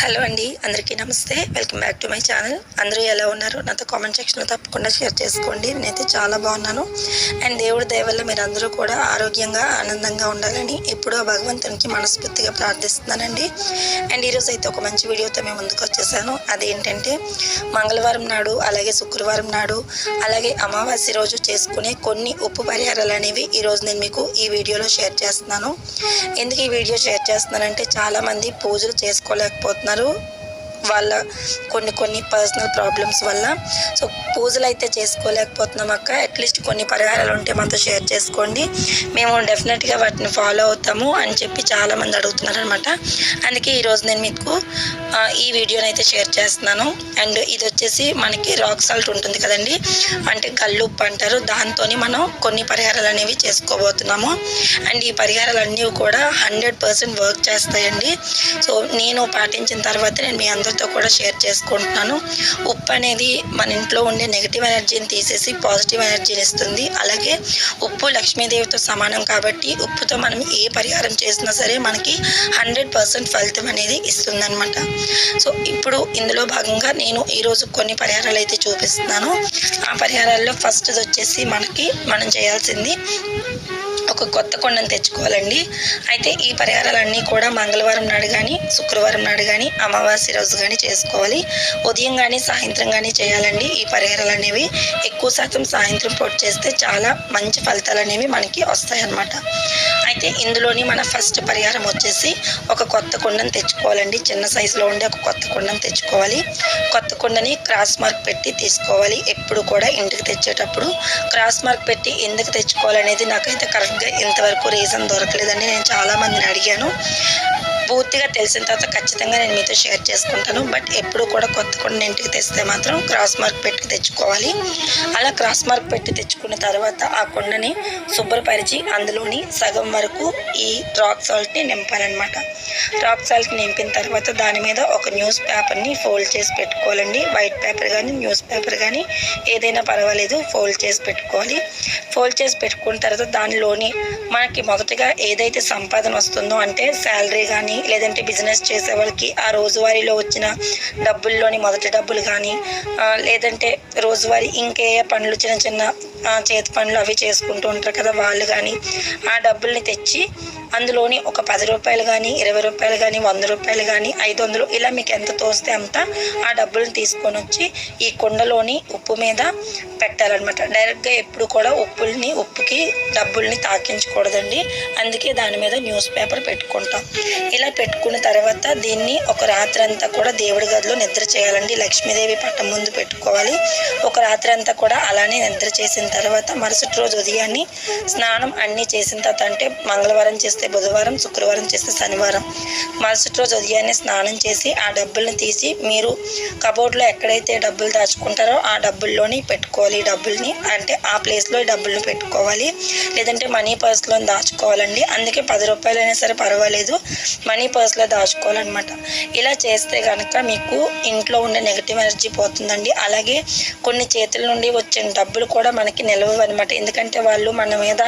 Hello అండి, అందరికీ నమస్తే. Welcome back to my channel. అందరూ ఎలా ఉన్నారు? నాతో కామెంట్ సెక్షన్లో తప్పకుండా షేర్ చేసుకోండి. నేనైతే చాలా బాగున్నాను. అండ్ దేవుడి దయ వల్ల మీరు అందరూ కూడా ఆరోగ్యంగా ఆనందంగా ఉండాలని ఎప్పుడూ భగవంతునికి మనస్ఫూర్తిగా ప్రార్థిస్తున్నానండి. అండ్ ఈరోజు అయితే ఒక మంచి వీడియోతో మేము ముందుకు వచ్చేసాను. అదేంటంటే మంగళవారం నాడు, అలాగే శుక్రవారం నాడు, అలాగే అమావాస్య రోజు చేసుకునే కొన్ని ఉప్పు పరిహారాలు అనేవి ఈరోజు నేను మీకు ఈ వీడియోలో షేర్ చేస్తున్నాను. ఎందుకు ఈ వీడియో షేర్ చేస్తున్నానంటే చాలామంది పూజలు చేసుకోలేకపోతున్నారు వాళ్ళ కొన్ని పర్సనల్ ప్రాబ్లమ్స్ వల్ల. సో పూజలు అయితే చేసుకోలేకపోతున్నాం అక్క, అట్లీస్ట్ కొన్ని పరిహారాలు ఉంటే మాతో షేర్ చేసుకోండి, మేము డెఫినెట్గా వాటిని ఫాలో అవుతాము అని చెప్పి చాలామంది అడుగుతున్నారు అనమాట. అందుకే ఈరోజు నేను మీకు ఈ వీడియోని అయితే షేర్ చేస్తున్నాను. అండ్ ఇది వచ్చేసి మనకి రాక్ సాల్ట్ ఉంటుంది కదండి, అంటే కల్లుప్పు అంటారు. దాంతో మనం కొన్ని పరిహారాలు అనేవి చేసుకోబోతున్నాము. అండ్ ఈ పరిహారాలన్నీ కూడా 100% వర్క్ చేస్తాయండి. సో నేను పాటించిన తర్వాత నేను మీ అందరితో కూడా షేర్ చేసుకుంటున్నాను. ఉప్పు అనేది మన ఇంట్లో ఉండే నెగిటివ్ ఎనర్జీని తీసేసి పాజిటివ్ ఎనర్జీని ఇస్తుంది. అలాగే ఉప్పు లక్ష్మీదేవితో సమానం కాబట్టి ఉప్పుతో మనం ఏ పరిహారం చేసినా సరే మనకి 100% ఫలితం అనేది ఇస్తుంది అనమాట. సో ఇప్పుడు ఇందులో భాగంగా నేను ఈరోజు కొన్ని పరిహారాలు అయితే చూపిస్తున్నాను. ఆ పరిహారాల్లో ఫస్ట్ వచ్చేసి మనం చేయాల్సింది ఒక కొత్త కొండను తెచ్చుకోవాలండి. అయితే ఈ పరిహారాలన్నీ కూడా మంగళవారం నాడు కానీ, శుక్రవారం నాడు కానీ, అమావాస్య రోజు కానీ చేసుకోవాలి. ఉదయం కానీ సాయంత్రం కానీ చేయాలండి. ఈ పరిహారాలు అనేవి ఎక్కువ శాతం సాయంత్రం పూట చేస్తే చాలా మంచి ఫలితాలు అనేవి మనకి వస్తాయి అన్నమాట. అయితే ఇందులోని మన ఫస్ట్ పరిహారం వచ్చేసి ఒక కొత్త కొండను తెచ్చుకోవాలండి. చిన్న సైజులో ఉండే ఒక కొత్త కొండను తెచ్చుకోవాలి. కొత్త కొండని క్రాస్ మార్క్ పెట్టి తీసుకోవాలి. ఎప్పుడు కూడా ఇంటికి తెచ్చేటప్పుడు క్రాస్ మార్క్ పెట్టి ఎందుకు తెచ్చుకోవాలనేది నాకైతే కరెక్ట్గా ఇంతవరకు రీజన్ దొరకలేదండి. నేను చాలామందిని అడిగాను. పూర్తిగా తెలిసిన తర్వాత ఖచ్చితంగా నేను మీతో షేర్ చేసుకుంటాను. బట్ ఎప్పుడు కూడా కొత్త కొండని ఇంటికి తెస్తే మాత్రం క్రాస్ మార్క్ పెట్టి తెచ్చుకోవాలి. అలా క్రాస్ మార్క్ పెట్టి తెచ్చుకున్న తర్వాత ఆ కొండని శుభ్రపరిచి అందులోని సగం వరకు ఈ రాక్ సాల్ట్ని నింపాలన్నమాట. రాక్ సాల్ట్ నింపిన తర్వాత దాని మీద ఒక న్యూస్ పేపర్ని ఫోల్డ్ చేసి పెట్టుకోవాలండి. వైట్ పేపర్ కానీ న్యూస్ పేపర్ కానీ ఏదైనా పర్వాలేదు, ఫోల్డ్ చేసి పెట్టుకోవాలి. ఫోల్డ్ చేసి పెట్టుకున్న తర్వాత దానిలోని మనకి మొదటగా ఏదైతే సంపాదన వస్తుందో, అంటే శాలరీ కానీ లేదంటే బిజినెస్ చేసే వాళ్ళకి ఆ రోజువారీలో వచ్చిన డబ్బుల్లోని మొదటి డబ్బులు కానీ, లేదంటే రోజువారీ ఇంకే పనులు చిన్న చిన్న చేతి పనులు అవి చేసుకుంటూ ఉంటారు కదా వాళ్ళు కానీ, ఆ డబ్బుల్ని తెచ్చి అందులోని ఒక 10 రూపాయలు కానీ, 20 రూపాయలు కానీ, 100 రూపాయలు కానీ, 500 ఇలా మీకు ఎంత తోస్తే అంత ఆ డబ్బుల్ని తీసుకొని వచ్చి ఈ కుండలోని ఉప్పు మీద పెట్టాలన్నమాట. డైరెక్ట్గా ఎప్పుడు కూడా ఉప్పుకి డబ్బుల్ని తాకించకూడదండి. అందుకే దాని మీద న్యూస్ పేపర్ పెట్టుకుంటాం. ఇలా పెట్టుకున్న తర్వాత దీన్ని ఒక రాత్రి అంతా కూడా దేవుడి గదిలో నిద్ర చేయాలండి. లక్ష్మీదేవి పట్టం ముందు పెట్టుకోవాలి. ఒక రాత్రి అంతా కూడా అలానే నిద్ర చేసిన తర్వాత మరుసటి రోజు ఉదయాన్ని స్నానం అన్నీ చేసిన తర్వాత, అంటే మంగళవారం చేస్తే బుధవారం, శుక్రవారం చేస్తే శనివారం, మరుసటి రోజు ఉదయాన్నే స్నానం చేసి ఆ డబ్బుల్ని తీసి మీరు కబోర్డ్లో ఎక్కడైతే డబ్బులు దాచుకుంటారో ఆ డబ్బుల్లోని పెట్టుకోవాలి. ఈ డబ్బుల్ని అంటే ఆ ప్లేస్లో ఈ డబ్బుల్ని పెట్టుకోవాలి. లేదంటే మనీ పర్స్లో దాచుకోవాలండి. అందుకే 10 రూపాయలైనా సరే పర్వాలేదు, మనీ పర్స్లో దాచుకోవాలన్నమాట. ఇలా చేస్తే కనుక మీకు ఇంట్లో ఉండే నెగిటివ్ ఎనర్జీ పోతుందండి. అలాగే కొన్ని చేతుల నుండి వచ్చిన డబ్బులు కూడా మనకి నిలవవు అనమాట. ఎందుకంటే వాళ్ళు మన మీద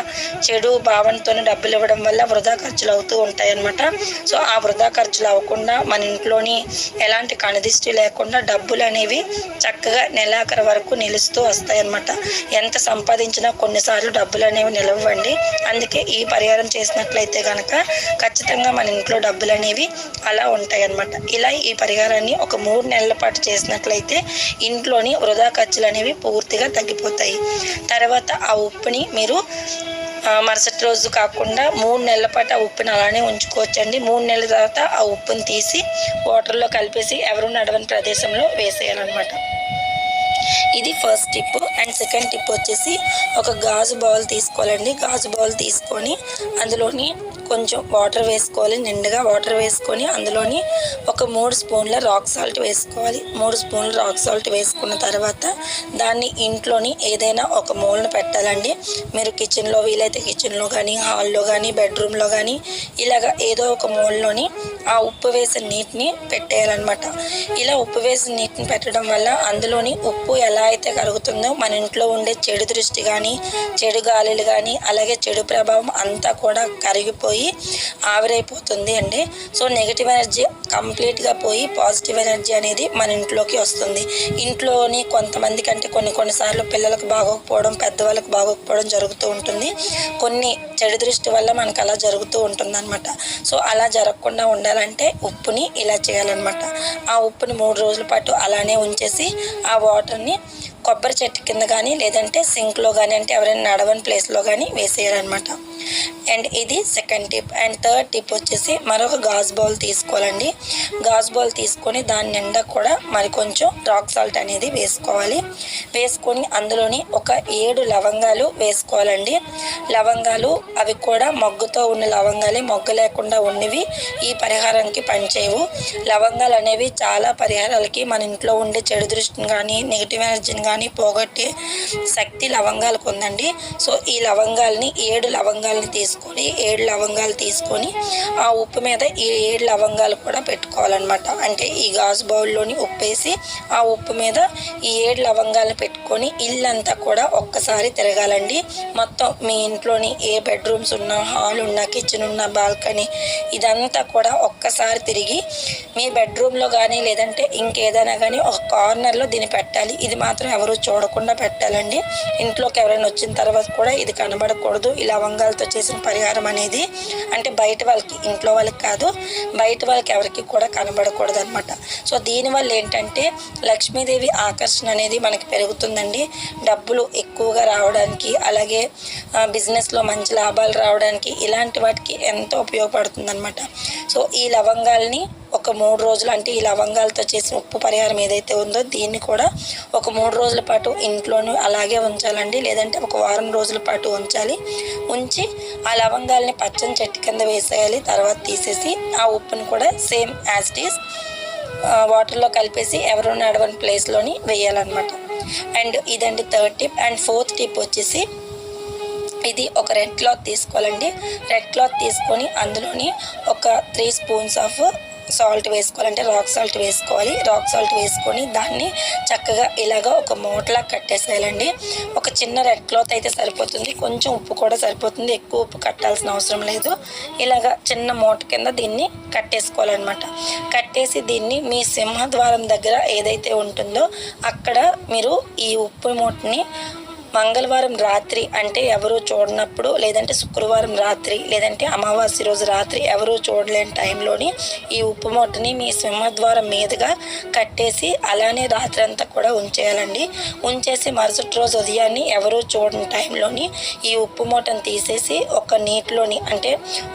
చెడు భావనతో డబ్బులు ఇవ్వడం వల్ల వృధా ఖర్చులు అవుతూ ఉంటాయి అన్నమాట. సో ఆ వృధా ఖర్చులు అవ్వకుండా మన ఇంట్లోని ఎలాంటి కణదిష్టి లేకుండా డబ్బులు అనేవి చక్కగా నెలాఖరు వరకు నిలుస్తూ వస్తాయి అన్నమాట. ఎంత సంపాదించినా కొన్నిసార్లు డబ్బులు అనేవి నిలవండి. అందుకే ఈ పరిహారం చేసినట్లయితే కనుక ఖచ్చితంగా మన ఇంట్లో డబ్బులు అనేవి అలా ఉంటాయి అన్నమాట. ఇలా ఈ పరిహారాన్ని ఒక 3 నెలల పాటు చేసినట్లయితే ఇంట్లోని వృధా ఖర్చులు అనేవి పూర్తిగా తగ్గిపోతాయి. తర్వాత ఆ ఉప్పుని మీరు మరుసటి రోజు కాకుండా 3 నెలల పాటు ఆ ఉప్పుని అలానే ఉంచుకోవచ్చండి. 3 నెలల తర్వాత ఆ ఉప్పుని తీసి వాటర్లో కలిపేసి ఎవరు నడవని ప్రదేశంలో వేసేయాలన్నమాట. ఇది first tip. And second tip వచ్చేసి ఒక గాజు బౌల్ తీసుకోవాలండి. గాజు బౌల్ తీసుకొని అందులోని కొంచెం వాటర్ వేసుకోవాలి. నిండుగా వాటర్ వేసుకొని అందులోని ఒక 3 స్పూన్ల రాక్ సాల్ట్ వేసుకోవాలి. 3 స్పూన్ల రాక్ సాల్ట్ వేసుకున్న తర్వాత దాన్ని ఇంట్లోని ఏదైనా ఒక మూలను పెట్టాలండి. మీరు కిచెన్లో వీలైతే కిచెన్లో కానీ, హాల్లో కానీ, బెడ్రూమ్లో కానీ ఇలాగ ఏదో ఒక మూలలోని ఆ ఉప్పు వేసిన నీటిని పెట్టేయాలన్నమాట. ఇలా ఉప్పు వేసిన నీటిని పెట్టడం వల్ల అందులోని ఉప్పు ఎలా అయితే కరుగుతుందో మన ఇంట్లో ఉండే చెడు దృష్టి కానీ, చెడు గాలులు కానీ, అలాగే చెడు ప్రభావం అంతా కూడా కరిగిపోయి ఆవిరైపోతుంది అండి. సో నెగిటివ్ ఎనర్జీ కంప్లీట్గా పోయి పాజిటివ్ ఎనర్జీ అనేది మన ఇంట్లోకి వస్తుంది. ఇంట్లోని కొంతమంది కంటే కొన్నిసార్లు పిల్లలకు బాగోకపోవడం, పెద్దవాళ్ళకి బాగోకపోవడం జరుగుతూ ఉంటుంది. కొన్ని చెడు దృష్టి వల్ల మనకు అలా జరుగుతూ ఉంటుంది అనమాట. సో అలా జరగకుండా ఉండాలంటే ఉప్పుని ఇలా చేయాలన్నమాట. ఆ ఉప్పుని 3 రోజుల పాటు అలానే ఉంచేసి ఆ వాటర్ని కొబ్బరి చెట్టు కింద కానీ లేదంటే సింక్లో కానీ, అంటే ఎవరైనా నడవని ప్లేస్లో కానీ వేసేయాలన్నమాట. అండ్ ఇది second tip. And third tip వచ్చేసి మరొక గాజు బౌల్ తీసుకోవాలండి. గాజు బౌల్ తీసుకొని దాని నిండా కూడా మరి కొంచెం రాక్ సాల్ట్ అనేది వేసుకోవాలి. వేసుకొని అందులోని ఒక 7 లవంగాలు వేసుకోవాలండి. లవంగాలు అవి కూడా మొగ్గుతో ఉన్న లవంగాలే, మొగ్గు లేకుండా ఉన్నవి ఈ పరిహారానికి పనిచేయవు. లవంగాలు అనేవి చాలా పరిహారాలకి మన ఇంట్లో ఉండే చెడు దృష్టిని కానీ నెగిటివ్ ఎనర్జీని కానీ పోగొట్టే శక్తి లవంగాలకు ఉందండి. సో ఈ లవంగాల్ని 7 లవంగాల్ని తీసుకొని 7 లవంగాలు తీసుకొని ఆ ఉప్పు మీద ఈ 7 లవంగాలు కూడా పెట్టుకోవాలన్నమాట. అంటే ఈ గాజు బౌల్లోని ఉప్పు వేసి ఆ ఉప్పు మీద ఈ 7 లవంగాలను పెట్టుకొని ఇల్లంతా కూడా ఒక్కసారి తిరగాలండి. మొత్తం మీ ఇంట్లోని ఏ బెడ్రూమ్స్ ఉన్నా, హాల్ ఉన్నా, కిచెన్ ఉన్నా, బాల్కనీ ఇదంతా కూడా ఒక్కసారి తిరిగి మీ బెడ్రూమ్లో కానీ లేదంటే ఇంకేదైనా కానీ ఒక కార్నర్లో దీన్ని పెట్టాలి. ఇది మాత్రం ఎవరు చూడకుండా పెట్టాలండి. ఇంట్లోకి ఎవరైనా వచ్చిన తర్వాత కూడా ఇది కనబడకూడదు. ఈ లవంగాలతో చేసిన పరిహారం అనేది అంటే బయట వాళ్ళకి, ఇంట్లో వాళ్ళకి కాదు, బయట వాళ్ళకి ఎవరికి కూడా కనబడకూడదు అనమాట. సో దీనివల్ల ఏంటంటే లక్ష్మీదేవి ఆకర్షణ అనేది మనకి పెరుగుతుందండి. డబ్బులు ఎక్కువగా రావడానికి, అలాగే బిజినెస్లో మంచి లాభాలు రావడానికి ఇలాంటి వాటికి ఎంతో ఉపయోగపడుతుంది అనమాట. సో ఈ లవంగాల్ని ఒక 3 రోజులు, అంటే ఈ లవంగాలతో చేసిన ఉప్పు పరిహారం ఏదైతే ఉందో దీన్ని కూడా ఒక 3 రోజుల పాటు ఇంట్లోనూ అలాగే ఉంచాలండి. లేదంటే ఒక వారం రోజుల పాటు ఉంచాలి. ఉంచి ఆ లవంగాల్ని పచ్చని చెట్టు కింద వేసేయాలి. తర్వాత తీసేసి ఆ ఉప్పుని కూడా సేమ్ యాజ్ ఇట్ ఈస్ వాటర్లో కలిపేసి ఎవరు నడవని ప్లేస్లోని వేయాలన్నమాట. అండ్ ఇదండి third tip. And fourth tip వచ్చేసి ఇది ఒక రెడ్ క్లాత్ తీసుకోవాలండి. రెడ్ క్లాత్ తీసుకొని అందులోని ఒక 3 స్పూన్స్ ఆఫ్ సాల్ట్ వేసుకోవాలి, అంటే రాక్ సాల్ట్ వేసుకోవాలి. రాక్ సాల్ట్ వేసుకొని దాన్ని చక్కగా ఇలాగ ఒక మూటలా కట్టేసేయాలండి. ఒక చిన్న రెడ్ క్లాత్ అయితే సరిపోతుంది, కొంచెం ఉప్పు కూడా సరిపోతుంది, ఎక్కువ ఉప్పు కట్టాల్సిన అవసరం లేదు. ఇలాగ చిన్న మూట కింద దీన్ని కట్టేసుకోవాలన్నమాట. కట్టేసి దీన్ని మీ సింహద్వారం దగ్గర ఏదైతే ఉంటుందో అక్కడ మీరు ఈ ఉప్పు మూటని మంగళవారం రాత్రి, అంటే ఎవరు చూడనప్పుడు, లేదంటే శుక్రవారం రాత్రి, లేదంటే అమావాస్య రోజు రాత్రి ఎవరు చూడలేని టైంలోని ఈ ఉప్పు మూటని మీ సింహద్వారం మీదుగా కట్టేసి అలానే రాత్రి అంతా కూడా ఉంచేయాలండి. ఉంచేసి మరుసటి రోజు ఉదయాన్నే ఎవరు చూడని టైంలోని ఈ ఉప్పు మూటను తీసేసి ఒక నీటిలోని, అంటే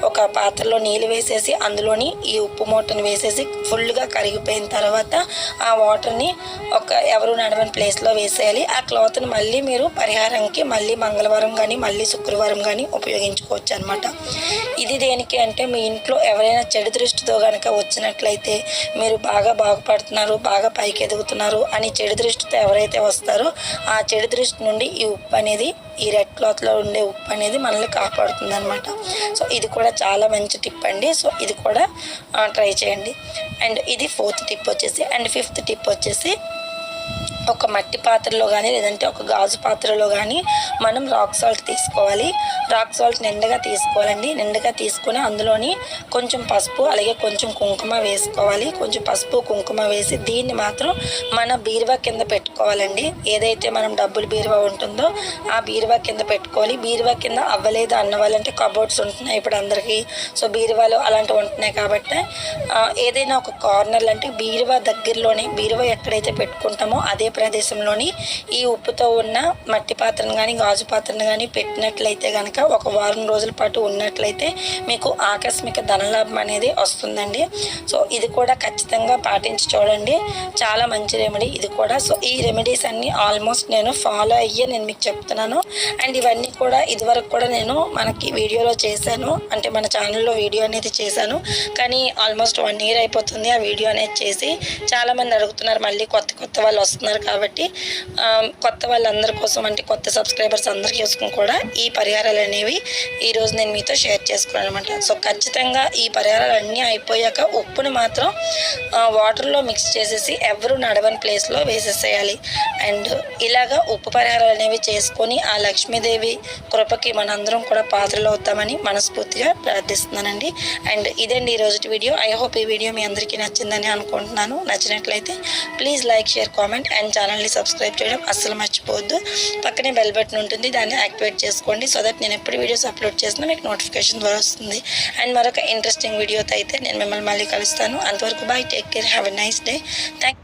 ఒక పాత్రలో నీళ్ళు వేసేసి అందులోని ఈ ఉప్పు మూటను వేసేసి ఫుల్గా కరిగిపోయిన తర్వాత ఆ వాటర్ని ఒక ఎవరు నడవని ప్లేస్లో వేసేయాలి. ఆ క్లాత్ని మళ్ళీ మీరు పరిహారంకి మళ్ళీ మంగళవారం కానీ మళ్ళీ శుక్రవారం కానీ ఉపయోగించుకోవచ్చు అనమాట. ఇది దేనికి అంటే మీ ఇంట్లో ఎవరైనా చెడు దృష్టితో కనుక వచ్చినట్లయితే మీరు బాగా బాగుపడుతున్నారు, బాగా పైకి ఎదుగుతున్నారు అని చెడు దృష్టితో ఎవరైతే వస్తారో ఆ చెడు దృష్టి నుండి ఈ ఉప్పు అనేది, ఈ రెడ్ క్లాత్లో ఉండే ఉప్పు అనేది మనల్ని కాపాడుతుంది అనమాట. సో ఇది కూడా చాలా మంచి టిప్ అండి. సో ఇది కూడా ట్రై చేయండి. అండ్ ఇది 4th టిప్ వచ్చేసి. అండ్ 5th టిప్ వచ్చేసి ఒక మట్టి పాత్రలో కానీ లేదంటే ఒక గాజు పాత్రలో కానీ మనం రాక్ సాల్ట్ తీసుకోవాలి. రాక్ సాల్ట్ నిండుగా తీసుకోవాలండి. నిండుగా తీసుకొని అందులోని కొంచెం పసుపు అలాగే కొంచెం కుంకుమ వేసుకోవాలి. కొంచెం పసుపు కుంకుమ వేసి దీన్ని మాత్రం మన బీరువా కింద పెట్టుకోవాలండి. ఏదైతే మనం డబ్బులు బీరువా ఉంటుందో ఆ బీరువా కింద పెట్టుకోవాలి. బీరువా కింద అవ్వలేదు అన్న వాళ్ళంటే కబోర్డ్స్ ఉంటున్నాయి ఇప్పుడు అందరికీ. సో బీరువాలో అలాంటివి ఉంటున్నాయి కాబట్టి ఏదైనా ఒక కార్నర్లు, అంటే బీరువా దగ్గరలోనే, బీరువా ఎక్కడైతే పెట్టుకుంటామో అదే ప్రదేశంలోని ఈ ఉప్పుతో ఉన్న మట్టి పాత్రను కానీ గాజు పాత్రను కానీ పెట్టినట్లయితే కనుక ఒక వారం రోజుల పాటు ఉన్నట్లయితే మీకు ఆకస్మిక ధనలాభం అనేది వస్తుందండి. సో ఇది కూడా ఖచ్చితంగా పాటించి చూడండి. చాలా మంచి రెమెడీ ఇది కూడా. సో ఈ రెమెడీస్ అన్నీ ఆల్మోస్ట్ నేను ఫాలో అయ్యే నేను మీకు చెప్తున్నాను. అండ్ ఇవన్నీ కూడా ఇదివరకు కూడా నేను మనకి వీడియోలో చేశాను, అంటే మన ఛానల్లో వీడియో అనేది చేశాను. కానీ ఆల్మోస్ట్ 1 year అయిపోతుంది ఆ వీడియో అనేది చేసి. చాలామంది అడుగుతున్నారు, మళ్ళీ కొత్త వాళ్ళు వస్తున్నారు కాబట్టి కొత్త వాళ్ళందరి కోసం అంటే కొత్త సబ్స్క్రైబర్స్ అందరి కోసం కూడా ఈ పరిహారాలు అనేవి ఈరోజు నేను మీతో షేర్ చేసుకున్నాను అనమాట. సో ఖచ్చితంగా ఈ పరిహారాలు అన్నీ అయిపోయాక ఉప్పును మాత్రం వాటర్లో మిక్స్ చేసేసి ఎవరు నడవని ప్లేస్లో వేసేసేయాలి. అండ్ ఇలాగా ఉప్పు పరిహారాలు అనేవి చేసుకొని ఆ లక్ష్మీదేవి కృపకి మనందరం కూడా పాత్రలు అవుతామని మనస్ఫూర్తిగా ప్రార్థిస్తున్నానండి. అండ్ ఇదండి ఈరోజు వీడియో. ఐ హోప్ ఈ వీడియో మీ అందరికీ నచ్చిందని అనుకుంటున్నాను. నచ్చినట్లయితే please like, share, comment and ఛానల్ని సబ్స్క్రైబ్ చేయడం అస్సలు మర్చిపోవద్దు. పక్కనే బెల్ బటన్ ఉంటుంది, దాన్ని యాక్టివేట్ చేసుకోండి. సో దట్ నేను ఎప్పుడు వీడియోస్ అప్లోడ్ చేసినా మీకు నోటిఫికేషన్ ద్వారా వస్తుంది. అండ్ మరొక ఇంట్రెస్టింగ్ వీడియోతో అయితే నేను మిమ్మల్ని మళ్ళీ కలుస్తాను. అంతవరకు bye, take care, have a nice day. Thank